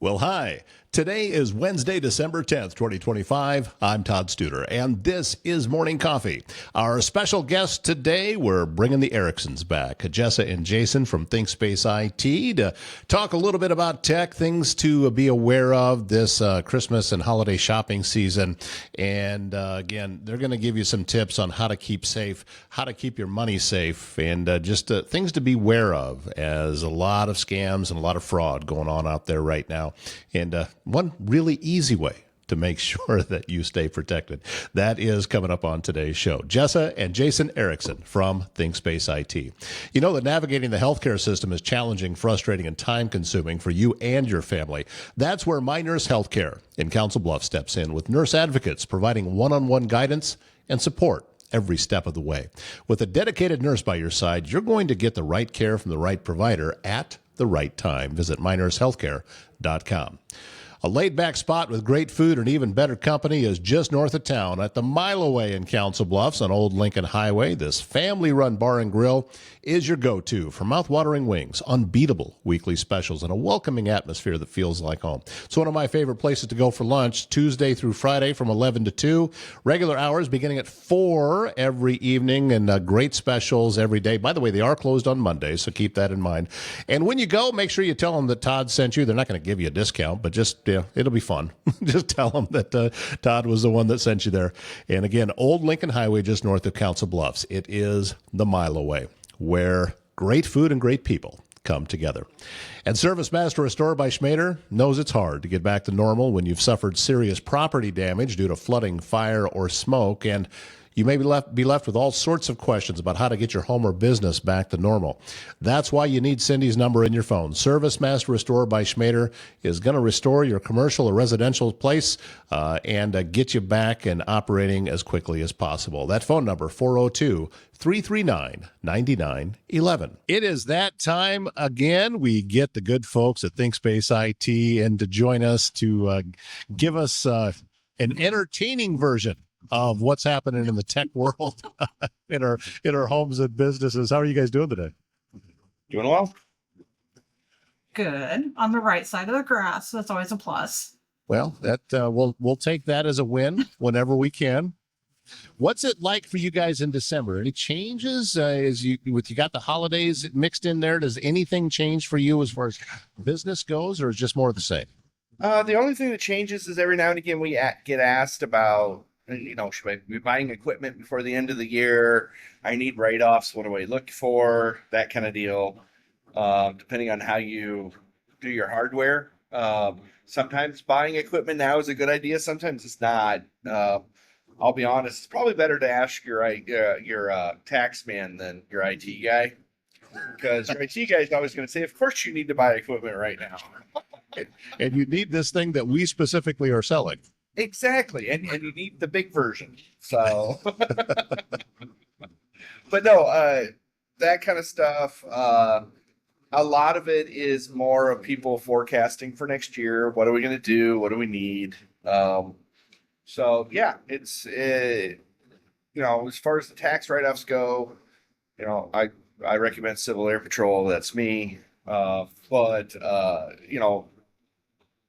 Well, hi. Today is Wednesday, December 10th, 2025. I'm Todd Studer, and this is Morning Coffee. Our special guest today, we're bringing the Ericksons back, Jessa and Jason from ThinkSpace IT, to talk a little bit about tech, things to be aware of this Christmas and holiday shopping season. And again, they're going to give you some tips on how to keep safe, how to keep your money safe, and just things to be aware of, as a lot of scams and a lot of fraud going on out there right now. And one really easy way to make sure that you stay protected. That is coming up on today's show. Jessa and Jason Erickson from ThinkSpace IT. You know that navigating the healthcare system is challenging, frustrating, and time-consuming for you and your family. That's where My Nurse Healthcare in Council Bluffs steps in, with nurse advocates providing one-on-one guidance and support every step of the way. With a dedicated nurse by your side, you're going to get the right care from the right provider at the right time. Visit mynursehealthcare.com. A laid-back spot with great food and even better company is just north of town at the Mile Away in Council Bluffs on Old Lincoln Highway. This family-run bar and grill is your go-to for mouth-watering wings, unbeatable weekly specials, and a welcoming atmosphere that feels like home. It's one of my favorite places to go for lunch, Tuesday through Friday from 11 to 2. Regular hours beginning at 4 every evening, and great specials every day. By the way, they are closed on Mondays, so keep that in mind. And when you go, make sure you tell them that Todd sent you. They're not going to give you a discount, but just it'll be fun. Just tell them that Todd was the one that sent you there. And again, Old Lincoln Highway, just north of Council Bluffs. It is the Mile Away, where great food and great people come together. And Service Master Restore by Schmader knows it's hard to get back to normal when you've suffered serious property damage due to flooding, fire, or smoke. And you may be left with all sorts of questions about how to get your home or business back to normal. That's why you need Cindy's number in your phone. Service Master Restore by Schmader is going to restore your commercial or residential place and get you back and operating as quickly as possible. That phone number, 402-339-9911. It is that time again. We get the good folks at ThinkSpace IT and to join us to give us an entertaining version of what's happening in the tech world in our homes and businesses. How are you guys doing today? Doing well. Good. On the right side of the grass. That's always a plus. Well, that we'll take that as a win whenever we can. What's it like for you guys in December? Any changes as you got the holidays mixed in there? Does anything change for you as far as business goes, or is it just more of the same? The only thing that changes is every now and again we get asked about, should I be buying equipment before the end of the year? I need write-offs. What do I look for? That kind of deal. Depending on how you do your hardware. Sometimes buying equipment now is a good idea. Sometimes it's not. I'll be honest. It's probably better to ask your tax man than your IT guy, because your IT guy is always going to say, "Of course you need to buy equipment right now." And you need this thing that we specifically are selling. Exactly, and you need the big version. So, but no, that kind of stuff. A lot of it is more of people forecasting for next year. What are we going to do? What do we need? So yeah, it's as far as the tax write-offs go, I recommend Civil Air Patrol. That's me. But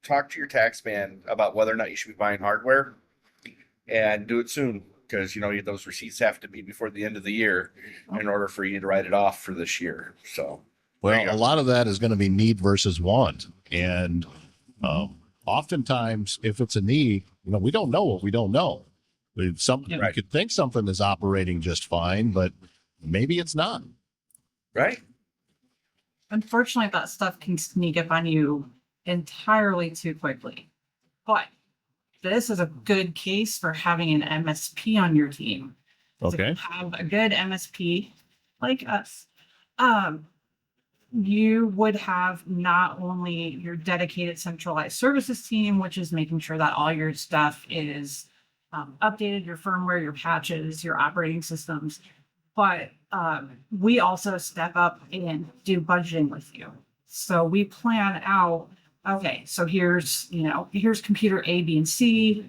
talk to your tax man about whether or not you should be buying hardware, and do it soon, because those receipts have to be before the end of the year in order for you to write it off for this year. So, well, a lot of that is going to be need versus want, and oftentimes, if it's a need, we don't know what we don't know. You could think something is operating just fine, but maybe it's not. Right. Unfortunately, that stuff can sneak up on you entirely too quickly. But this is a good case for having an MSP on your team. Okay. So if you have a good MSP like us, you would have not only your dedicated centralized services team, which is making sure that all your stuff is updated, your firmware, your patches, your operating systems, but we also step up and do budgeting with you. So we plan out, okay, so here's computer A, B, and C.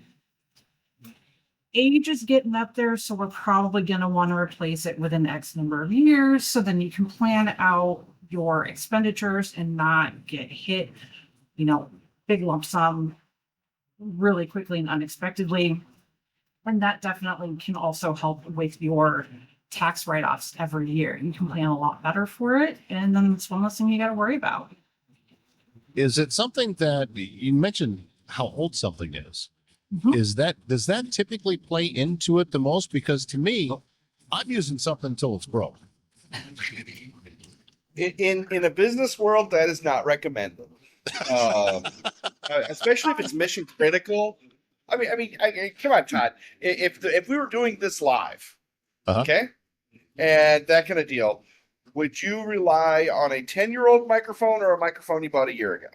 Age is getting up there, so we're probably going to want to replace it within X number of years. So then you can plan out your expenditures and not get hit, big lump sum really quickly and unexpectedly. And that definitely can also help with your tax write-offs every year. You can plan a lot better for it. And then it's one less thing you got to worry about. Is it something that you mentioned how old something is? Mhm. Does that typically play into it the most? Because to me, I'm using something until it's broke. In a business world, that is not recommended. Um, Especially if it's mission critical. Come on, Todd. If we were doing this live, Uh-huh. okay, and that kind of deal, would you rely on a 10-year-old microphone or a microphone you bought a year ago?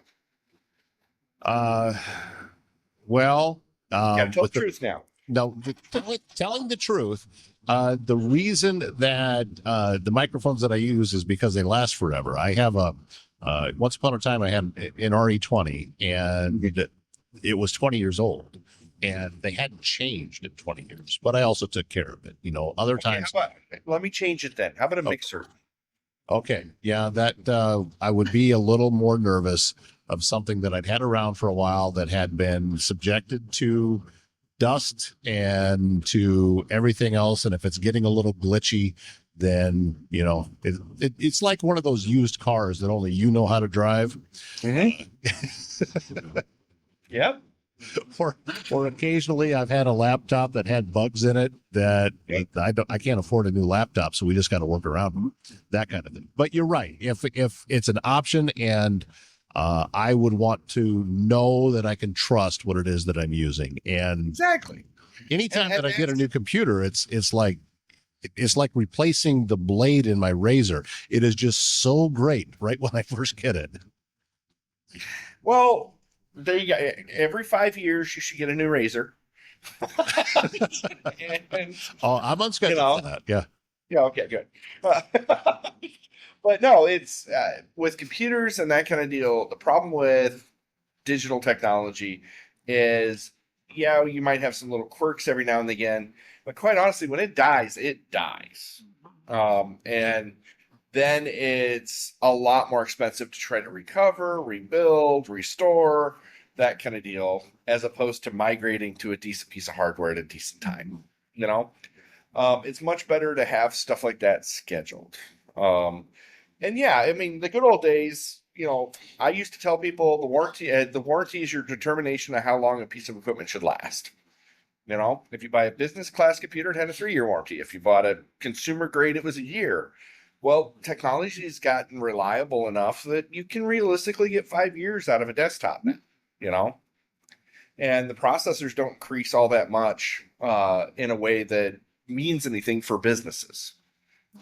Uh, well, You got to tell with the the truth now. no, telling the truth, the reason that the microphones that I use is because they last forever. I have a once upon a time I had an RE20 and it was 20 years old and they hadn't changed in 20 years, but I also took care of it. You know, other Okay, times. let me change it then. How about a Oh. mixer? Okay. Yeah, that I would be a little more nervous of something that I'd had around for a while that had been subjected to dust and to everything else. And if it's getting a little glitchy, then, you know, it's like one of those used cars that only you know how to drive. Yep. Or occasionally I've had a laptop that had bugs in it that I can't afford a new laptop. So we just got to work around them, that kind of thing. But you're right. If it's an option and I would want to know that I can trust what it is that I'm using. And Exactly. anytime And that I get a new computer, it's like replacing the blade in my razor. It is just so great right when I first get it. Well, there you go. Every 5 years, you should get a new razor. and, Oh, I'm on schedule You know. for that. Yeah. yeah, okay, good. But no, it's with computers and that kind of deal. The problem with digital technology is, yeah, you might have some little quirks every now and again, but quite honestly, when it dies, it dies. And then it's a lot more expensive to try to recover, rebuild, restore, that kind of deal, as opposed to migrating to a decent piece of hardware at a decent time. You know, it's much better to have stuff like that scheduled. And yeah, I mean, the good old days, you know, I used to tell people the warranty is your determination of how long a piece of equipment should last. You know, if you buy a business class computer, it had a 3-year warranty. If you bought a consumer grade, it was a year. Well, technology has gotten reliable enough that you can realistically get 5 years out of a desktop now, you know, and the processors don't increase all that much in a way that means anything for businesses,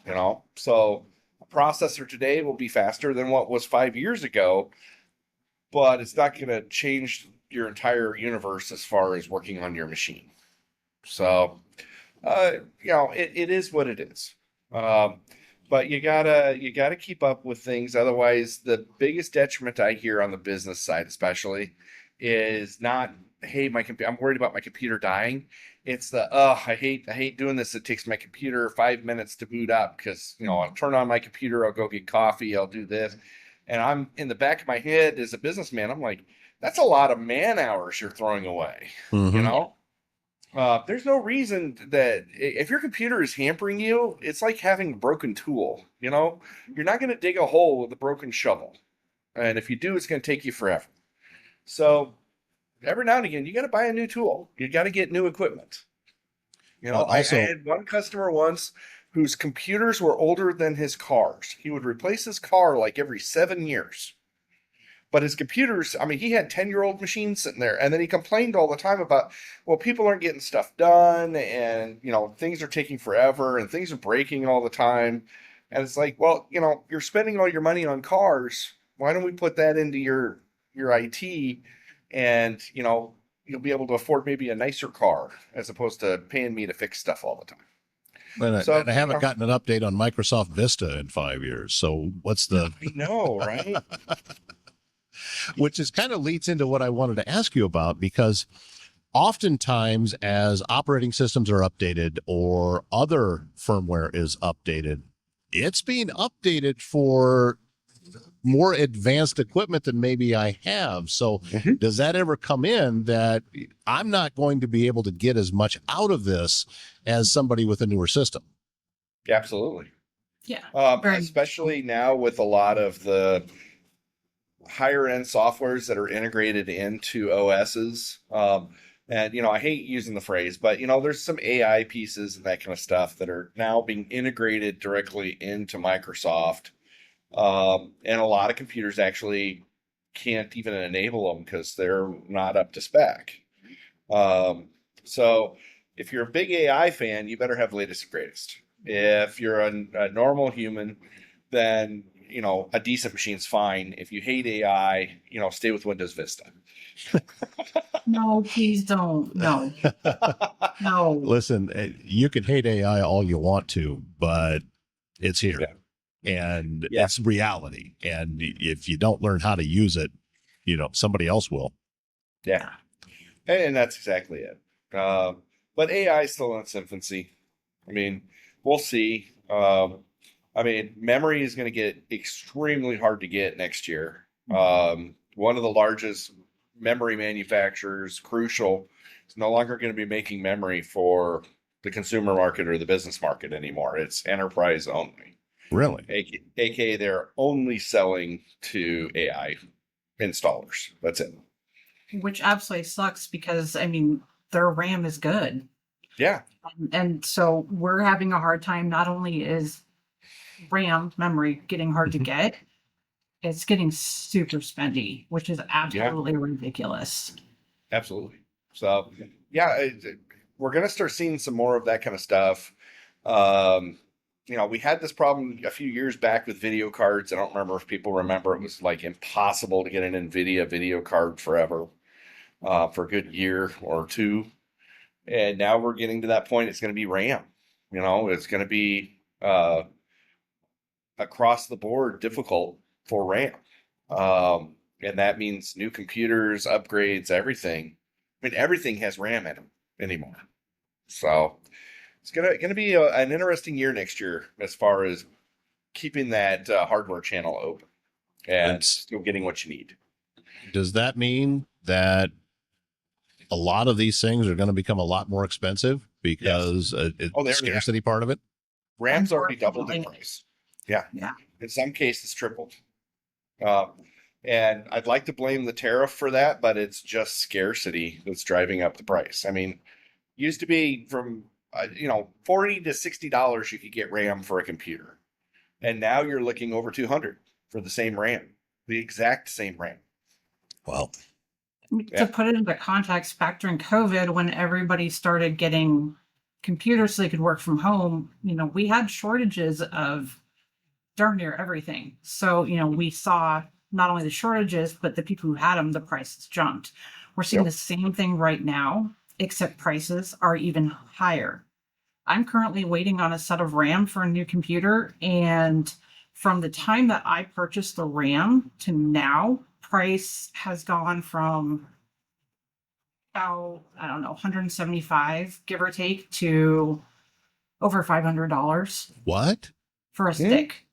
you know. So a processor today will be faster than what was 5 years ago, but it's not going to change your entire universe as far as working on your machine. So, you know, it is what it is. But you gotta keep up with things. Otherwise, the biggest detriment I hear on the business side, especially, is not, hey, I'm worried about my computer dying. It's the, I hate doing this. It takes my computer 5 minutes to boot up because, you know, I'll turn on my computer, I'll go get coffee, I'll do this. And I'm in the back of my head as a businessman, I'm like, that's a lot of man hours you're throwing away. Mm-hmm. You know? There's no reason that if your computer is hampering you, it's like having a broken tool. You know, you're not going to dig a hole with a broken shovel. And if you do, it's going to take you forever. So every now and again, you got to buy a new tool. You got to get new equipment. You know, I had one customer once whose computers were older than his cars. He would replace his car like every 7 years. But his computers, I mean, he had 10-year-old machines sitting there. And then he complained all the time about, well, people aren't getting stuff done and, you know, things are taking forever and things are breaking all the time. And it's like, well, you know, you're spending all your money on cars. Why don't we put that into your IT and, you know, you'll be able to afford maybe a nicer car as opposed to paying me to fix stuff all the time. And I haven't gotten an update on Microsoft Vista in 5 years. So what's the... I know, right? Which is kind of leads into what I wanted to ask you about, because oftentimes as operating systems are updated or other firmware is updated, it's being updated for more advanced equipment than maybe I have. So does that ever come in that I'm not going to be able to get as much out of this as somebody with a newer system? Absolutely. Yeah. Especially now with a lot of the higher end softwares that are integrated into OSs. And, I hate using the phrase, but, there's some AI pieces and that kind of stuff that are now being integrated directly into Microsoft. And a lot of computers actually can't even enable them because they're not up to spec. So if you're a big AI fan, you better have the latest and greatest. If you're a normal human, then a decent machine's fine. If you hate AI, stay with Windows Vista. No, please don't. No. No. Listen, you can hate AI all you want to, but it's here. Yeah. And it's reality. And if you don't learn how to use it, somebody else will. Yeah. And that's exactly it. But AI is still in its infancy. I mean, we'll see. Memory is going to get extremely hard to get next year. One of the largest memory manufacturers, Crucial, is no longer going to be making memory for the consumer market or the business market anymore. It's enterprise only. Really? AKA they're only selling to AI installers. That's it. Which absolutely sucks because, their RAM is good. Yeah. And so we're having a hard time. Not only is RAM memory getting hard to get, it's getting super spendy, which is absolutely ridiculous. Absolutely. So, we're going to start seeing some more of that kind of stuff. We had this problem a few years back with video cards. I don't remember if people remember. It was like impossible to get an NVIDIA video card forever, for a good year or two. And now we're getting to that point. It's going to be RAM. It's going to be across the board difficult for RAM. And that means new computers, upgrades, everything. Everything has RAM in them anymore. So it's gonna be an interesting year next year as far as keeping that hardware channel open and still getting what you need. Does that mean that a lot of these things are going to become a lot more expensive because the scarcity part of it? RAM's already doubled in price. Yeah. In some cases, tripled. And I'd like to blame the tariff for that, but it's just scarcity that's driving up the price. Used to be from $40 to $60 you could get RAM for a computer, and now you're looking over $200 for the same RAM, the exact same RAM. Wow. To put it into context, back during COVID, when everybody started getting computers so they could work from home, we had shortages of darn near everything. So, we saw not only the shortages, but the people who had them, the prices jumped. We're seeing the same thing right now, except prices are even higher. I'm currently waiting on a set of RAM for a new computer. And from the time that I purchased the RAM to now, price has gone from about, 175, give or take, to over $500. What? For a stick.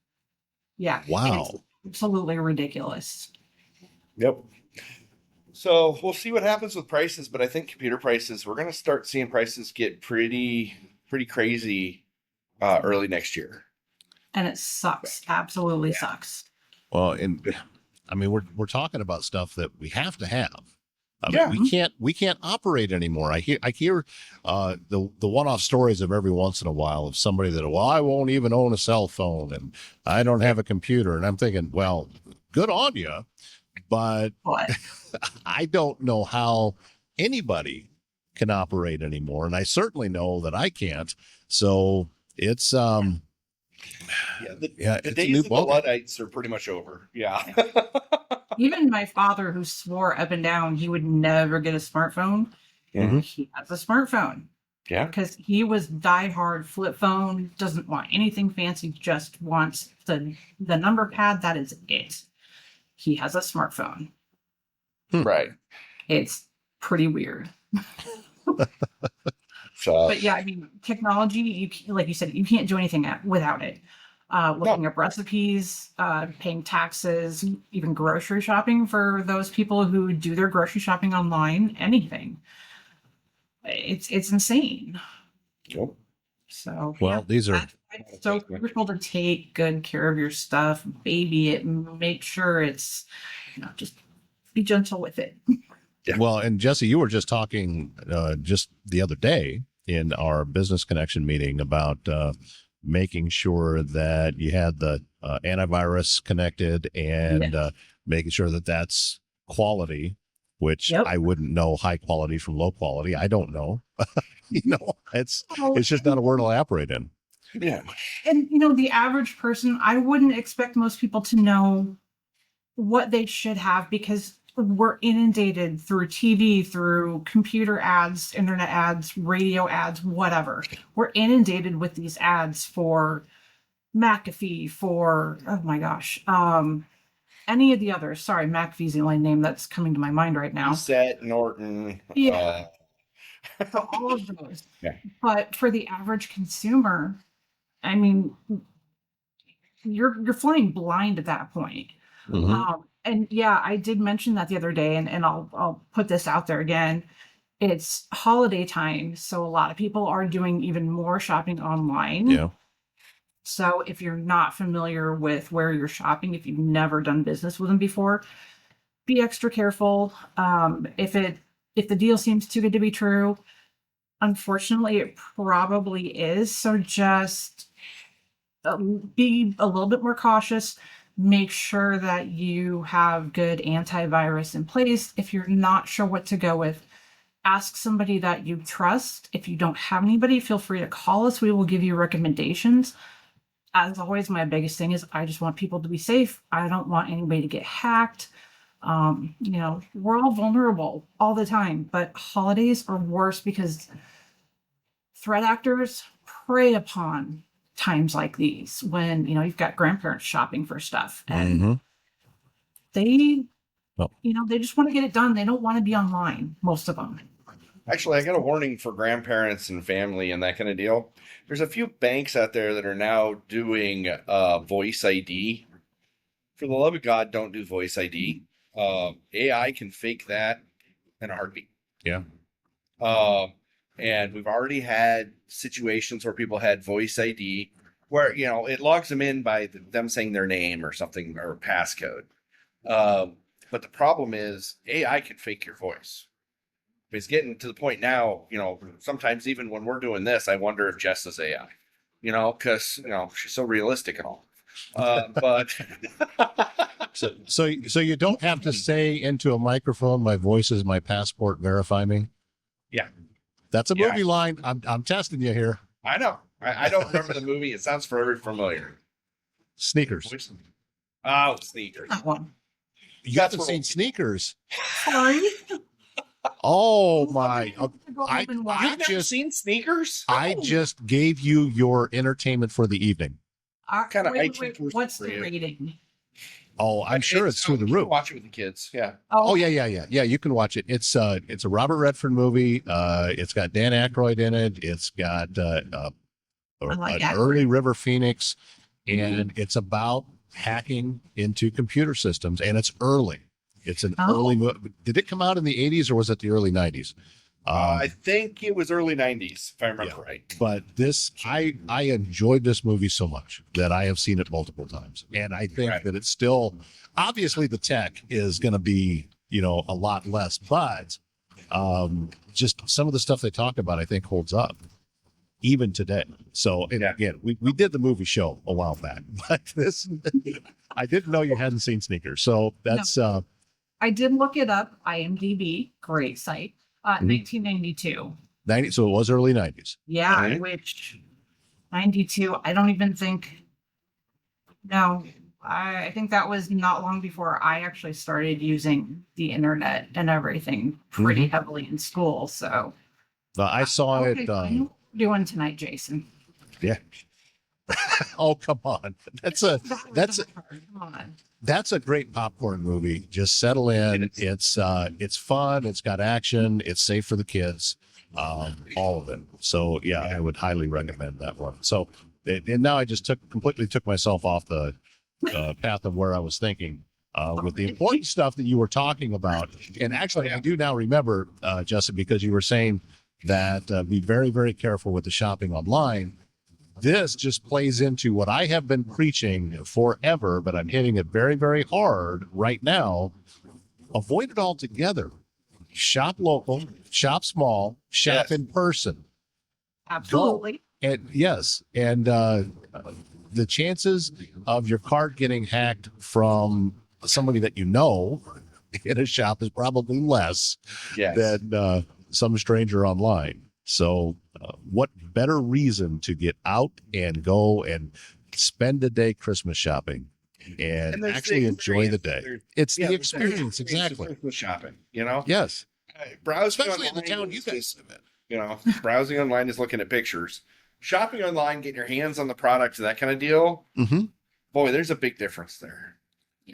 Yeah. Wow. It's absolutely ridiculous. Yep. So we'll see what happens with prices, but I think computer prices, we're going to start seeing prices get pretty crazy early next year. And it sucks. Absolutely sucks. Well, we're talking about stuff that we have to have. We can't operate anymore. I hear the one-off stories of every once in a while of somebody that, I won't even own a cell phone and I don't have a computer. And I'm thinking, well, good on you, but I don't know how anybody can operate anymore. And I certainly know that I can't. So it's, the days of the Luddites are pretty much over. Yeah. Even my father, who swore up and down he would never get a smartphone, he has a smartphone. Yeah. Because he was diehard flip phone, doesn't want anything fancy, just wants the number pad. That is it. He has a smartphone. Right. It's pretty weird. So, but yeah, technology, like you said, you can't do anything without it. looking up recipes, paying taxes, even grocery shopping for those people who do their grocery shopping online, anything. It's insane. Yep. So Well, these are it's so crucial to take good care of your stuff, baby it, make sure it's, just be gentle with it. Yeah. well, and Jesse, you were just talking just the other day in our business connection meeting about making sure that you had the antivirus connected and making sure that that's quality, which Yep. I wouldn't know high quality from low quality. I don't know. It's Oh, just not a word I'll operate in. Yeah. and the average person, I wouldn't expect most people to know what they should have, because we're inundated through TV, through computer ads, internet ads, radio ads, whatever. We're inundated with these ads for McAfee, for, oh my gosh, any of the others. Sorry, McAfee's the only name that's coming to my mind right now. Set Norton. Yeah. So all of those. Yeah. But for the average consumer, I mean, you're flying blind at that point. Mhm. And yeah, I did mention that the other day, and I'll put this out there again. It's holiday time, so a lot of people are doing even more shopping online. Yeah. So if you're not familiar with where you're shopping, if you've never done business with them before, be extra careful. If the deal seems too good to be true, unfortunately, it probably is. So just be a little bit more cautious. Make sure that you have good antivirus in place. If you're not sure what to go with, ask somebody that you trust. If you don't have anybody, feel free to call us. We will give you recommendations. As always, my biggest thing is I just want people to be safe. I don't want anybody to get hacked. We're all vulnerable all the time, but holidays are worse because threat actors prey upon times like these when, you've got grandparents shopping for stuff and Mhm. they, Well, they just want to get it done. They don't want to be online, most of them. Actually, I got a warning for grandparents and family and that kind of deal. There's a few banks out there that are now doing voice ID. For the love of God, don't do voice ID. AI can fake that in a heartbeat. yeah. And we've already had situations where people had voice ID where, it logs them in by them saying their name or something or passcode. But the problem is AI can fake your voice. It's getting to the point now, sometimes even when we're doing this, I wonder if Jessa's AI, because, she's so realistic and all. But So you don't have to say into a microphone, "My voice is my passport. Verify me." yeah, That's a movie line. I'm testing you here. I know. I don't remember the movie. It sounds very familiar. Sneakers. Oh, Sneakers. That one. You haven't seen Sneakers? Sorry. Oh my! I You've never just seen Sneakers? I just gave you your entertainment for the evening. Kinda Wait, IT person what's for the you. rating? Oh, I'm sure it's through the you can roof. Watch it with the kids. Yeah. Oh yeah. You can watch it. It's a Robert Redford movie. It's got Dan Aykroyd in it. It's got like an early River Phoenix, and it's about hacking into computer systems, and it's early. It's an early movie. Did it come out in the 80s or was it the early 90s? I think it was early 90s, if I remember right. But I enjoyed this movie so much that I have seen it multiple times. And I think that it's still, obviously the tech is going to be, a lot less, but just some of the stuff they talk about, I think holds up even today. So again, we did the movie show a while back, but I didn't know you hadn't seen Sneakers. So that's, I did look it up. IMDb, great site. 1992. 90. So it was early 90s. Yeah, Right. which 92, I don't even think. No, I think that was not long before I actually started using the internet and everything pretty heavily in school. So I saw okay, it. I know what we're doing tonight, Jason. Yeah. Oh, come on. That's a Come on. that's a great popcorn movie. Just settle in. It's fun. It's got action. It's safe for the kids. All of it. So yeah, I would highly recommend that one. So And now I just completely took myself off the path of where I was thinking. With the important stuff that you were talking about. And actually, I do now remember, Jessa, because you were saying that be very, very careful with the shopping online. This just plays into what I have been preaching forever, but I'm hitting it very, very hard right now. Avoid it altogether. Shop local, shop small, shop in person. Absolutely. And yes, and the chances of your card getting hacked from somebody that you know in a shop is probably less than some stranger online. So what better reason to get out and go and spend a day Christmas shopping and actually enjoy the day? It's the experience, exactly. Christmas shopping, you know? Yes. Browsing Especially in the online town you guys live in. You know, browsing online is looking at pictures. Shopping online, getting your hands on the products, that kind of deal. Mm-hmm. Boy, there's a big difference there.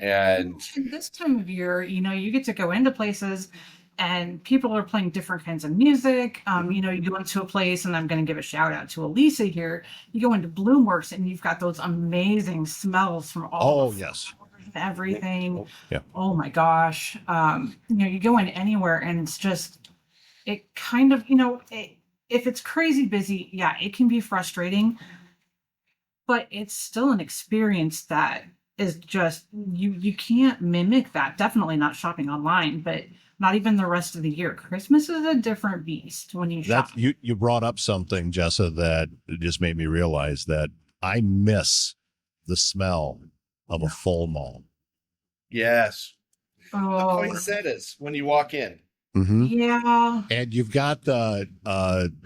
And this time of year, you get to go into places and people are playing different kinds of music. You go into a place, and I'm going to give a shout out to Elisa here. You go into Bloomworks and you've got those amazing smells from all yes, everything. Yeah. Oh my gosh. You go in anywhere and it's just, it kind of, if it's crazy busy, yeah, it can be frustrating, but it's still an experience that is just, you can't mimic that. Definitely not shopping online, but not even the rest of the year. Christmas is a different beast when you shop. You brought up something, Jessa, that just made me realize that I miss the smell of a full mall. yes, Oh, the poinsettias when you walk in. Mm-hmm. yeah. And you've got the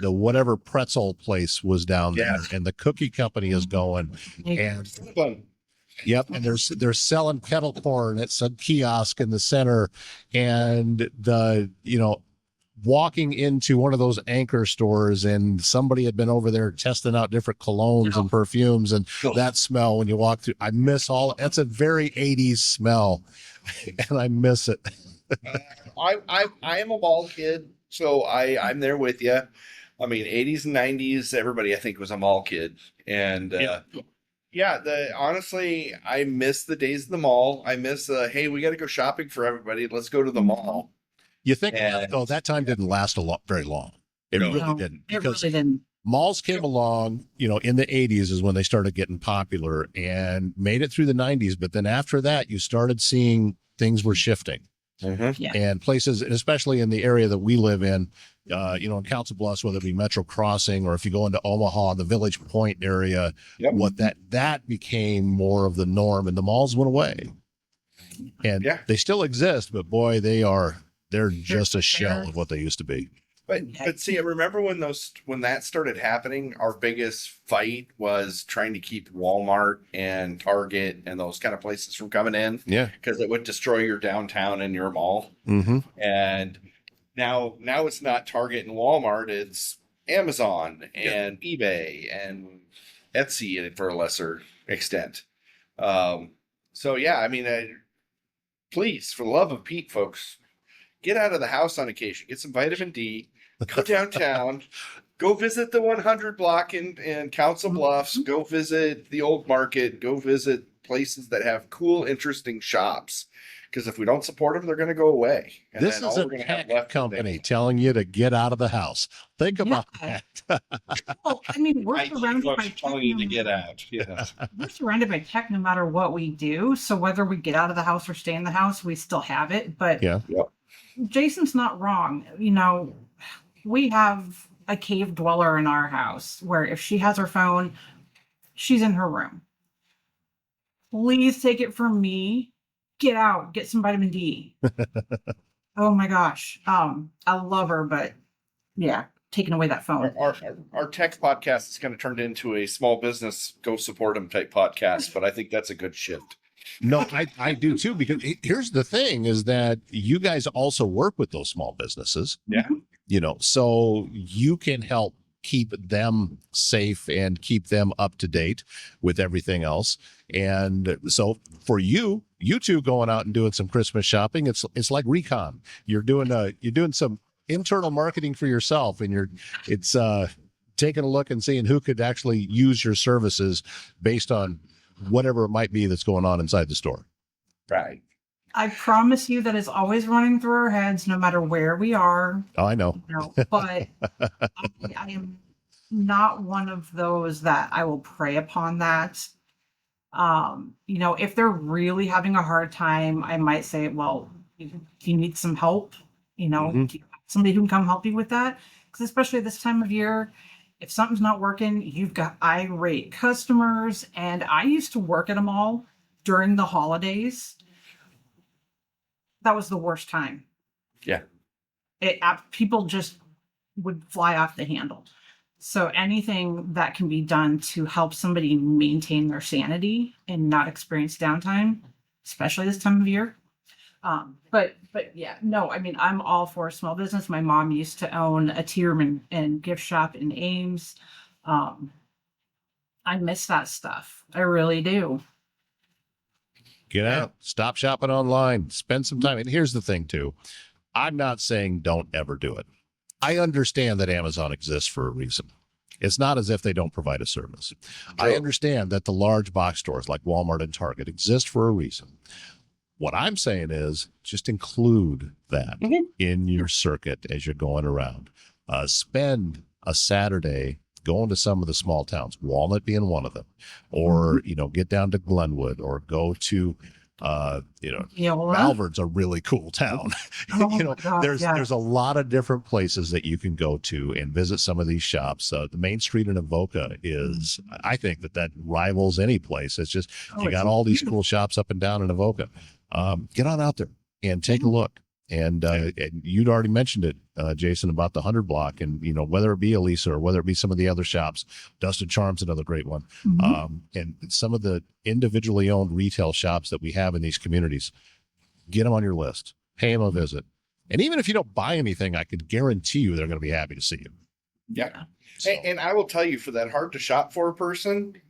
whatever pretzel place was down there, and the cookie company is going, and Fun. yep, and they're selling kettle corn at some kiosk in the center, and walking into one of those anchor stores, and somebody had been over there testing out different colognes and perfumes, and that smell when you walk through, I miss that's a very 80s smell, and I miss it. I am a mall kid, so I'm there with you. I mean, 80s and 90s, everybody I think was a mall kid, and honestly, I miss the days of the mall. I miss hey, we got to go shopping for everybody. Let's go to the mall. You think that time didn't last very long. It really didn't. Because It really didn't. malls came along, in the 80s is when they started getting popular and made it through the 90s. But then after that, you started seeing things were shifting. Mm-hmm. Yeah. And places, and especially in the area that we live in, in Council Bluffs, whether it be Metro Crossing or if you go into Omaha, the Village Point area, that became more of the norm, and the malls went away. And they still exist, but boy, they're just a shell of what they used to be. But see, I remember when that started happening, our biggest fight was trying to keep Walmart and Target and those kind of places from coming in. Yeah. Because it would destroy your downtown and your mall. Mm-hmm. And now it's not Target and Walmart, it's Amazon and eBay and Etsy for a lesser extent. Please, for the love of Pete, folks, get out of the house on occasion. Get some vitamin D. Go downtown. Go visit the 100 block in Council Bluffs. Go visit the old market. Go visit places that have cool, interesting shops. Because if we don't support them, they're going to go away. And this is a tech company telling you to get out of the house. Think about that. Well, I mean, we're surrounded by tech. Telling you to get out. Yeah. We're surrounded by tech no matter what we do. So whether we get out of the house or stay in the house, we still have it. But Jason's not wrong. We have a cave dweller in our house where if she has her phone, she's in her room. Please take it from me. Get out, get some vitamin D. Oh my gosh. I love her, but taking away that phone. Our tech podcast is kind of turned into a small business, go support them type podcast, but I think that's a good shift. No, I do too, because here's the thing is that you guys also work with those small businesses. Yeah. So you can help keep them safe and keep them up to date with everything else. And so for you two going out and doing some Christmas shopping, it's like recon. You're doing some internal marketing for yourself, and it's taking a look and seeing who could actually use your services based on whatever it might be that's going on inside the store. Right. I promise you that is always running through our heads, no matter where we are. Oh, I know. But I am not one of those that I will prey upon that. If they're really having a hard time, I might say, well, if you need some help, somebody who can come help you with that. Because especially this time of year, if something's not working, you've got irate customers. And I used to work at a mall during the holidays. That was the worst time. Yeah. People just would fly off the handle. So anything that can be done to help somebody maintain their sanity and not experience downtime, especially this time of year. But yeah, no, I mean, I'm all for small business. My mom used to own a tea room and gift shop in Ames. I miss that stuff. I really do. Get out, stop shopping online, spend some time. And here's the thing too. I'm not saying don't ever do it. I understand that Amazon exists for a reason. It's not as if they don't provide a service. I understand that the large box stores like Walmart and Target exist for a reason. What I'm saying is just include that in your circuit as you're going around. Spend a Saturday going to some of the small towns, Walnut being one of them, or, get down to Glenwood or go to, Malvern's a really cool town. There's a lot of different places that you can go to and visit some of these shops. The main street in Avoca is, I think that rivals any place. It's just, you got all these cool shops up and down in Avoca. Get on out there and take a look. And you'd already mentioned it, Jason, about the 100 block, and whether it be Elisa or whether it be some of the other shops. Dustin Charm's another great one, and some of the individually owned retail shops that we have in these communities. Get them on your list, pay them a visit, and even if you don't buy anything, I can guarantee you they're going to be happy to see you. Yeah, so. And I will tell you, for that hard to shop for person,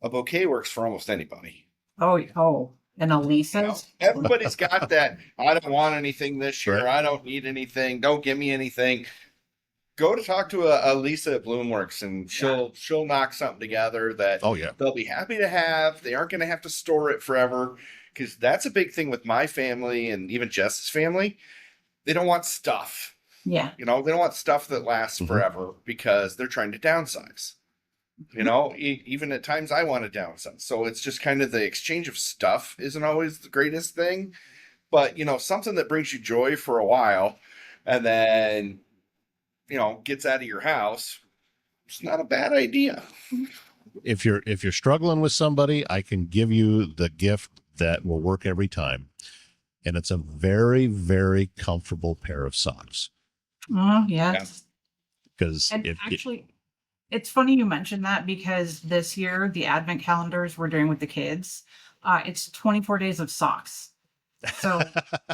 a bouquet works for almost anybody. Oh. And Elisa's? Everybody's got that. I don't want anything this year. Right. I don't need anything. Don't give me anything. Go to talk to a Lisa at Bloomworks, and she'll knock something together that they'll be happy to have. They aren't going to have to store it forever, because that's a big thing with my family and even Jess's family. They don't want stuff. Yeah. They don't want stuff that lasts forever because they're trying to downsize. Even at times I want to downsize. So it's just kind of the exchange of stuff isn't always the greatest thing, but something that brings you joy for a while and then, gets out of your house. It's not a bad idea. If you're struggling with somebody, I can give you the gift that will work every time. And it's a very, very comfortable pair of socks. Oh, yes. Because it's funny you mentioned that, because this year, the advent calendars we're doing with the kids, it's 24 days of socks. So,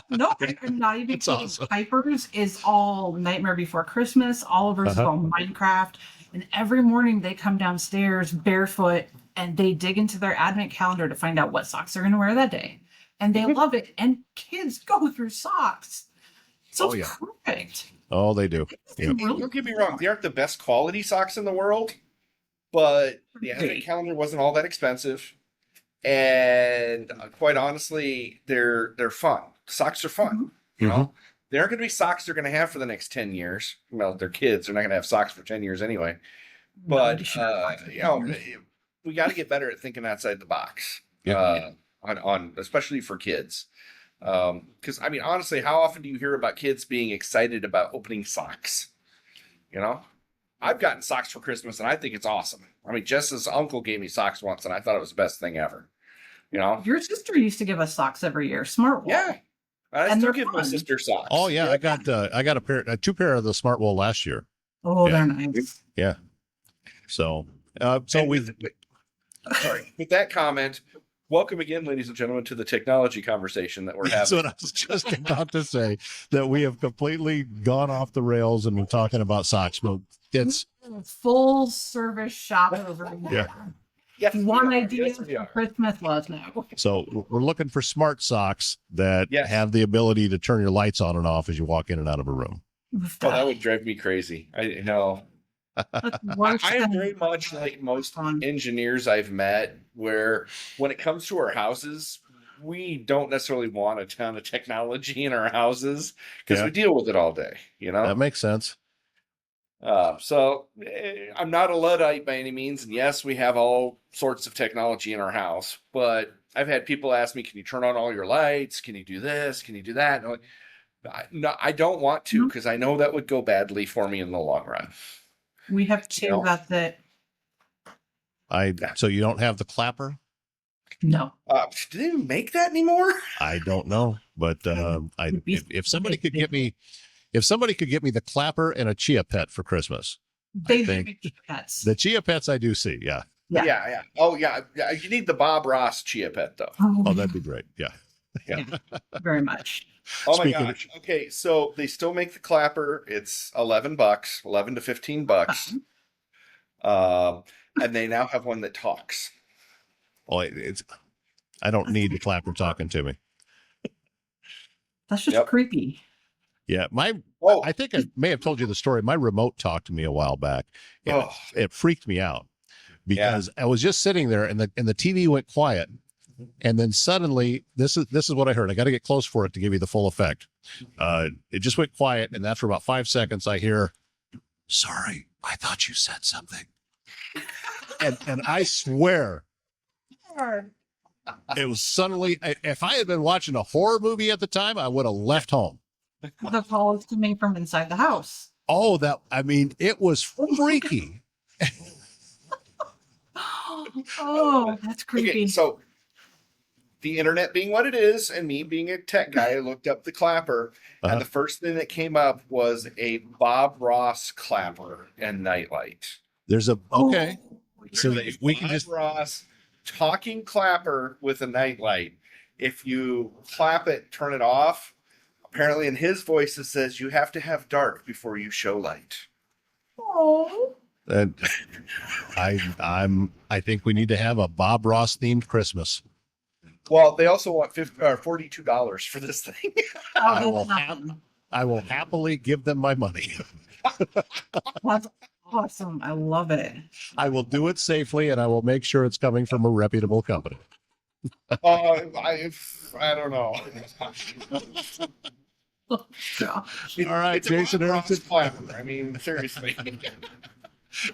no, I'm not even kidding. Awesome. Piper's is all Nightmare Before Christmas. Oliver's is all Minecraft. And every morning they come downstairs barefoot and they dig into their advent calendar to find out what socks they're going to wear that day. And they love it. And kids go through socks. So it's perfect. Oh, they do. Yep. Don't get me wrong. They aren't the best quality socks in the world, but the advent calendar wasn't all that expensive. And quite honestly, they're fun. Socks are fun. They aren't going to be socks they're going to have for the next 10 years. Well, they're kids. They're not going to have socks for 10 years anyway. But, we got to get better at thinking outside the box. On especially for kids. Because honestly, how often do you hear about kids being excited about opening socks? I've gotten socks for Christmas and I think it's awesome. Jess's uncle gave me socks once and I thought it was the best thing ever. Your sister used to give us socks every year. Smart Wool. Yeah. I still give my sister socks. Oh yeah. I got two pair of the Smart Wool last year. Oh, they're nice. Yeah. So with that comment, welcome again, ladies and gentlemen, to the technology conversation that we're having. That's what I was just about to say, that we have completely gone off the rails and we're talking about socks. But it's full service shop over here. Yeah. Yes, One idea for Christmas was now. So we're looking for smart socks that have the ability to turn your lights on and off as you walk in and out of a room. Oh, that would drive me crazy. I know. That's worse I am than very much like most on. engineers I've met, where when it comes to our houses, we don't necessarily want a ton of technology in our houses because Yeah, we deal with it all day, you that know? makes sense. I'm not a Luddite by any means. And yes, we have all sorts of technology in our house, but I've had people ask me, can you turn on all your lights? Can you do this? Can you do that? And I'm like, no, I don't want to Mhm. because I know that would go badly for me in the long run. We have You two know? that Yeah. So you don't have the clapper? no. Do they even make that anymore? I don't know, but Would be if somebody big, could big. get me the clapper and a chia pet for Christmas, I They think do make pets. the chia pets I do see. Yeah. Yeah. Yeah. Oh, yeah. You need the Bob Ross Chia Pet, though. Oh, that'd be great. Yeah. Yeah, very much. Oh my Speaking, gosh. Okay, so they still make the clapper. It's $11, 11 to $15. Um, and they now have one that talks. oh, it's I don't need the clapper talking to me. That's just Yep. creepy. Yeah, Oh, I think I may have told you the story. My remote talked to me a while back, and oh, it freaked me out because I was just sitting there, and the TV went quiet, and then suddenly this is what I heard. I got to get close for it to give you the full effect. It just went quiet, and after about 5 seconds, I hear, "Sorry, I thought you said something," and I swear it was suddenly. If I had been watching a horror movie at the time, I would have left home. The call is coming from inside the house. Oh, it was freaky. Oh, that's creepy. okay. So the internet being what it is, and me being a tech guy, I looked up the clapper, Uh-huh. and the first thing that came up was a Bob Ross clapper and nightlight. There's a okay. So There's that we a can Bob just Ross talking clapper with a nightlight. If you clap it, turn it off. Apparently, in his voice, it says you have to have dark before you show light. Oh. and I think we need to have a Bob Ross themed Christmas. Well, they also want $42 for this thing. I Oh, will that's have- nothing. I will happily give them my money. That's awesome. I love it. I will do it safely, and I will make sure it's coming from a reputable company. I don't know. Yeah. All right, It's a Jason Bob Ross Erickson. clapper. I mean, seriously.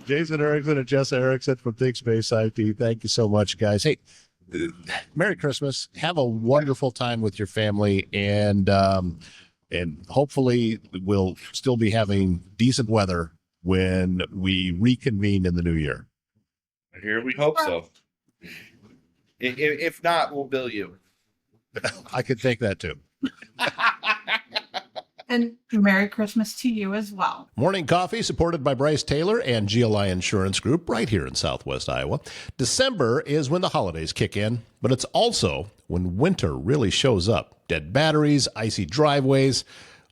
Jason Erickson and Jessa Erickson from ThinkSpace IT. Thank you so much, guys. Hey, Merry Christmas. Have a wonderful time with your family, and hopefully we'll still be having decent weather when we reconvene in the new year. Here we hope so. If not, we'll bill you. I could think that too. And Merry Christmas to you as well. Morning Coffee, supported by Bryce Taylor and GLI Insurance Group, right here in Southwest Iowa. December is when the holidays kick in, but it's also when winter really shows up. Dead batteries, icy driveways,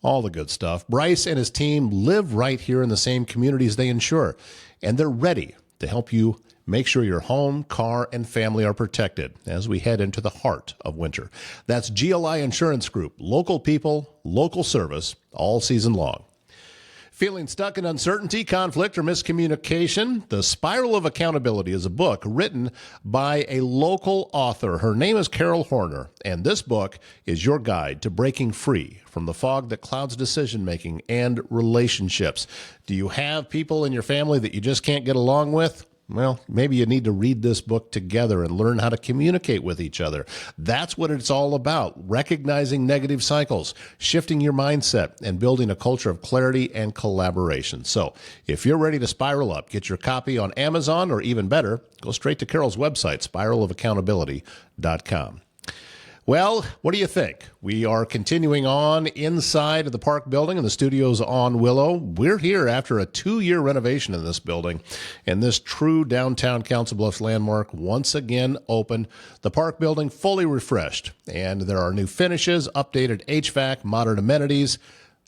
all the good stuff. Bryce and his team live right here in the same communities they insure, and they're ready to help you make sure your home, car, and family are protected as we head into the heart of winter. That's GLI Insurance Group. Local people, local service, all season long. Feeling stuck in uncertainty, conflict, or miscommunication? The Spiral of Accountability is a book written by a local author. Her name is Carol Horner, and this book is your guide to breaking free from the fog that clouds decision-making and relationships. Do you have people in your family that you just can't get along with? Well, maybe you need to read this book together and learn how to communicate with each other. That's what it's all about, recognizing negative cycles, shifting your mindset, and building a culture of clarity and collaboration. So if you're ready to spiral up, get your copy on Amazon, or even better, go straight to Carol's website, spiralofaccountability.com. Well, what do you think? We are continuing on inside of the Park building in the studios on Willow. We're here after a 2-year renovation in this building, and this true downtown Council Bluffs landmark once again open. The Park building fully refreshed, and there are new finishes, updated HVAC, modern amenities,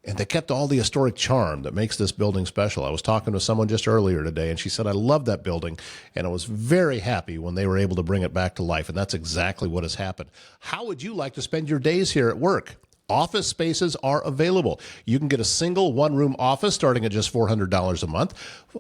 and they kept all the historic charm that makes this building special. I was talking to someone just earlier today, and she said, I love that building, and I was very happy when they were able to bring it back to life, and that's exactly what has happened. How would you like to spend your days here at work? Office spaces are available. You can get a single one-room office starting at just $400 a month,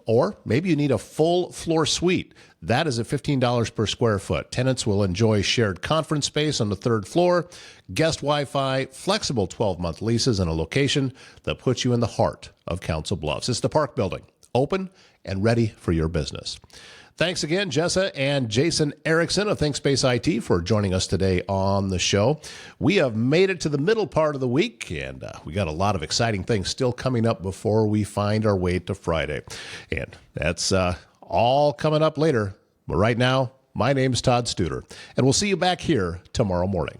or maybe you need a full floor suite. That is at $15 per square foot. Tenants will enjoy shared conference space on the third floor, guest Wi-Fi, flexible 12-month leases, and a location that puts you in the heart of Council Bluffs. It's the Park Building, open and ready for your business. Thanks again, Jessa and Jason Erickson of ThinkSpace IT for joining us today on the show. We have made it to the middle part of the week, and we got a lot of exciting things still coming up before we find our way to Friday. And that's all coming up later. But right now, my name's Todd Studer, and we'll see you back here tomorrow morning.